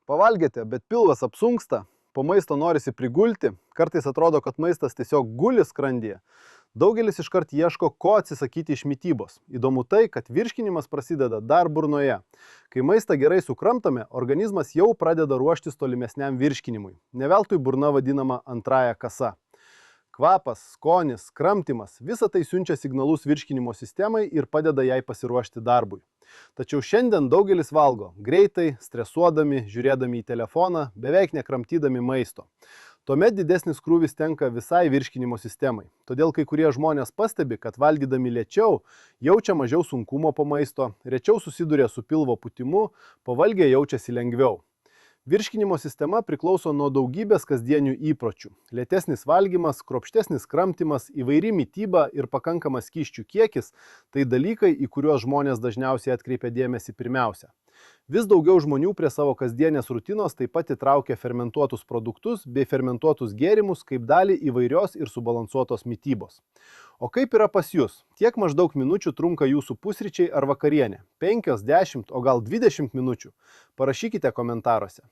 Pavalgėte, bet pilvas apsunksta, po maisto norisi prigulti, kartais atrodo, kad maistas tiesiog guli skrandyje. Daugelis iškart ieško, ko atsisakyti iš mitybos. Įdomu tai, kad virškinimas prasideda dar burnoje. Kai maistą gerai sukramtame, organizmas jau pradeda ruoštis tolimesniam virškinimui. Ne veltui burna vadinama antrąja kasa. Kvapas, skonis, kramtymas – visa tai siunčia signalus virškinimo sistemai ir padeda jai pasiruošti darbui. Tačiau šiandien daugelis valgo greitai, stresuodami, žiūrėdami į telefoną, beveik nekramtydami maisto. Tuomet didesnis krūvis tenka visai virškinimo sistemai. Todėl kai kurie žmonės pastebi, kad valgydami lėčiau jaučia mažiau sunkumo po maisto, rečiau susiduria su pilvo pūtimu, pavalgę jaučiasi lengviau. Virškinimo sistema priklauso nuo daugybės kasdienių įpročių. Lėtesnis valgymas, kruopštesnis kramtymas, įvairi mityba ir pakankamas skysčių kiekis – tai dalykai, į kuriuos žmonės dažniausiai atkreipia dėmesį pirmiausia. Vis daugiau žmonių prie savo kasdienės rutinos taip pat įtraukia fermentuotus produktus bei fermentuotus gėrimus kaip dalį įvairios ir subalansuotos mitybos. O kaip yra pas jūs? Kiek maždaug minučių trunka jūsų pusryčiai ar vakarienė? 5, 10, o gal 20 minučių? Parašykite komentaruose.